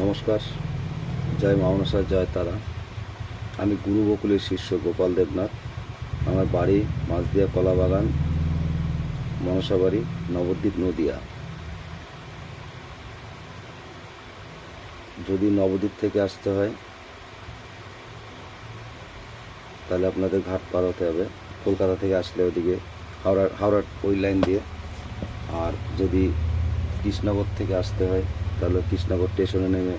নমস্কার, জয় মা মনসা, জয় তারা। আমি গুরু বকুলের শিষ্য গোপাল দেবনাথ। আমার বাড়ি মাঝদিয়া কলাবাগান, মনসাবাড়ি, নবদ্বীপ, নদিয়া। যদি নবদ্বীপ থেকে আসতে হয় তাহলে আপনাদের ঘাট পার হতে হবে। কলকাতা থেকে আসলে ওদিকে হাওড়ার ওই লাইন দিয়ে। আর যদি কৃষ্ণনগর থেকে আসতে হয় তাহলে কৃষ্ণনগর স্টেশনে নেমে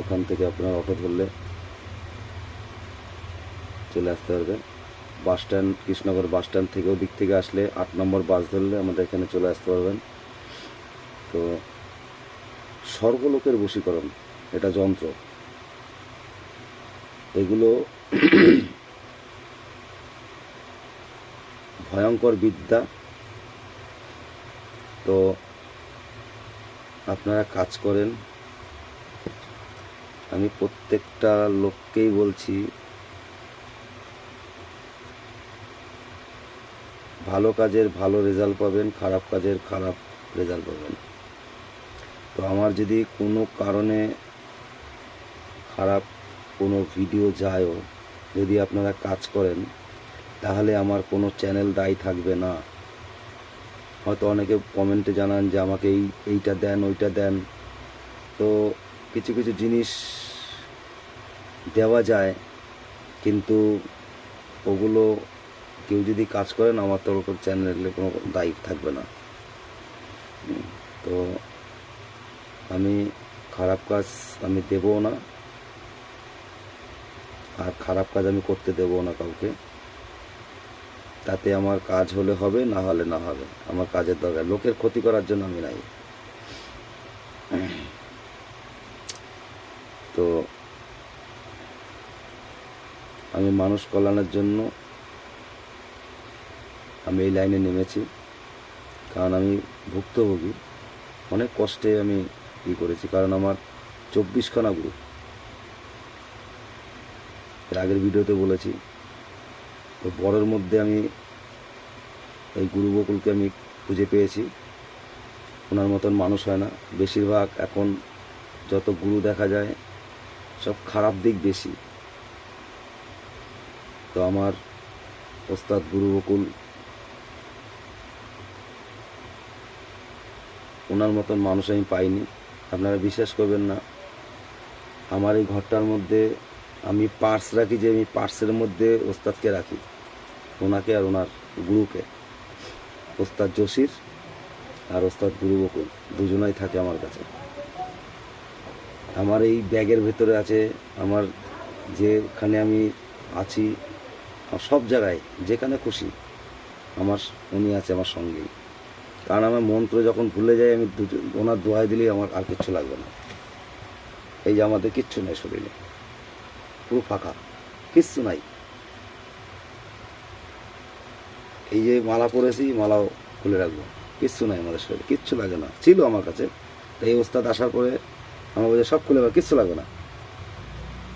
ওখান থেকে আপনার অটো ধরলে চলে আসতে পারবে। Bus stand, Krishnanagar bus stand থেকে ওদিক থেকে আসলে 8 নম্বর বাস ধরলে আমাদের এখানে চলে আসতে পারবেন। তো স্বর্গলোকের বশীকরণ, এটা যন্ত্র। এগুলো ভয়ঙ্কর বিদ্যা। তো আপনারা কাজ করেন। আমি প্রত্যেকটা লোককেই বলছি, ভালো কাজের ভালো রেজাল্ট পাবেন, খারাপ কাজের খারাপ রেজাল্ট পাবেন। তো আমার যদি কোনো কারণে খারাপ কোনো ভিডিও যায়ও, যদি আপনারা কাজ করেন তাহলে আমার কোনো চ্যানেল দায়ী থাকবে না। হয়তো অনেকে কমেন্টে জানান যে আমাকে এইটা দেন, ওইটা দেন। তো কিছু কিছু জিনিস দেওয়া যায়, কিন্তু ওগুলো কেউ যদি কাজ করেন আমার তরফের চ্যানেলে কোনো দায়ী থাকবে না। তো আমি খারাপ কাজ আমি দেবও না, আর খারাপ কাজ আমি করতে দেবও না কাউকে। তাতে আমার কাজ হলে হবে, না হলে না হবে। আমার কাজের দরকার, লোকের ক্ষতি করার জন্য আমি নাই। তো আমি মানুষ কল্যাণের জন্য আমি এই লাইনে নেমেছি। কারণ আমি ভুক্তভোগী, অনেক কষ্টে আমি করেছি। কারণ আমার 24খানা গ্রুপ, এর আগের ভিডিওতে বলেছি। তো বড়ের মধ্যে আমি এই গুরু বকুলকে আমি খুঁজে পেয়েছি। ওনার মতন মানুষ হয় না। বেশিরভাগ এখন যত গুরু দেখা যায় সব খারাপ দিক বেশি। তো আমার ওস্তাদ গুরু বকুল, ওনার মতন মানুষ আমি পাইনি। আপনারা বিশ্বাস করবেন না, আমার এই ঘরটার মধ্যে আমি পার্স রাখি, যে আমি পার্সের মধ্যে ওস্তাদকে রাখি, ওনাকে আর ওনার গুরুকে। ওস্তাদ জসির আর ওস্তাদ গুরু বকুল দুজনাই থাকে আমার কাছে। আমার এই ব্যাগের ভেতরে আছে, আমার যেখানে আমি আছি, সব জায়গায় যেখানে খুশি আমার উনি আছে আমার সঙ্গেই। কারণ আমার মন্ত্র যখন ভুলে যাই, আমি ওনার দোয়াই দিলেই আমার আর কিচ্ছু লাগবে না। এই যে আমাদের কিচ্ছু নাই শরীরে, পুরো ফাঁকা, কিচ্ছু নাই। এই যে মালা পরেছি, মালাও খুলে রাখবো, কিচ্ছু নাই আমাদের শরীরে, কিচ্ছু লাগে না। ছিল আমার কাছে, তো এই ওস্তাদ আসার পরে আমার বলছে সব খুলে রাখবো, কিচ্ছু লাগবে না।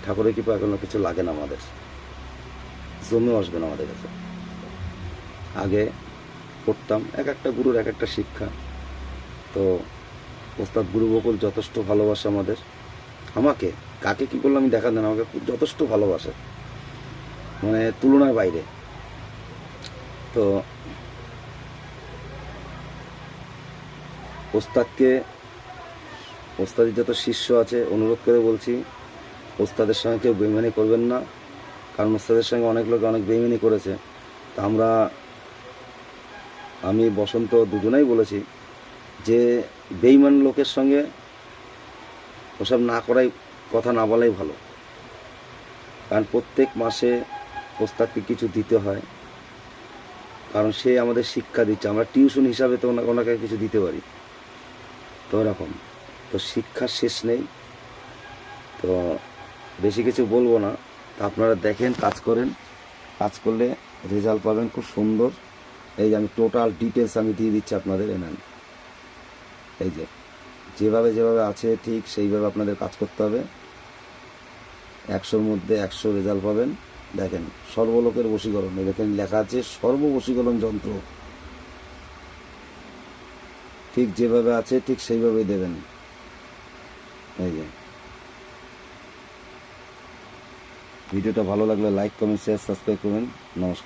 ঠাকুরের কৃপা এখন কিছু লাগে না, আমাদের জমেও আসবে না আমাদের কাছে। আগে পড়তাম, এক একটা গুরুর এক একটা শিক্ষা। তো ওস্তাদ গুরু বকুল যথেষ্ট ভালোবাসে আমাদের, আমাকে। কাকে কী করলে আমি দেখা দেন, আমাকে যথেষ্ট ভালোবাসে, মানে তুলনার বাইরে। তো ওস্তাদকে, ওস্তাদের যত শিষ্য আছে অনুরোধ করে বলছি, ওস্তাদের সঙ্গে কেউ বেইমানি করবেন না। কারণ ওস্তাদের সঙ্গে অনেক লোক অনেক বেইমানি করেছে। তা আমি বসন্ত দুজনেই বলেছি যে বেইমান লোকের সঙ্গে ওসব না করাই, কথা না বলাই ভালো। কারণ প্রত্যেক মাসে ওস্তাদকে কিছু দিতে হয়, কারণ সে আমাদের শিক্ষা দিচ্ছে। আমরা টিউশন হিসাবে তো ওনাকে কিছু দিতে পারি। তো এরকম, তো শিক্ষার শেষ নেই। তো বেশি কিছু বলবো না। তা আপনারা দেখেন, কাজ করেন, কাজ করলে রেজাল্ট পাবেন খুব সুন্দর। এই যে আমি টোটাল ডিটেলস আমি দিয়ে দিচ্ছি আপনাদের, এনেন। এই যে যেভাবে যেভাবে আছে ঠিক সেইভাবে আপনাদের কাজ করতে হবে। 100-র মধ্যে 100 রেজাল্ট পাবেন। দেখেন, সর্বলোকের বশীকরণ, এখানে লেখা আছে সর্ববশীকরণ যন্ত্র। ঠিক যেভাবে আছে ঠিক সেইভাবেই দেবেন। এই যে ভিডিওটা ভালো লাগলে লাইক কমেন্ট শেয়ার সাবস্ক্রাইব করবেন। নমস্কার।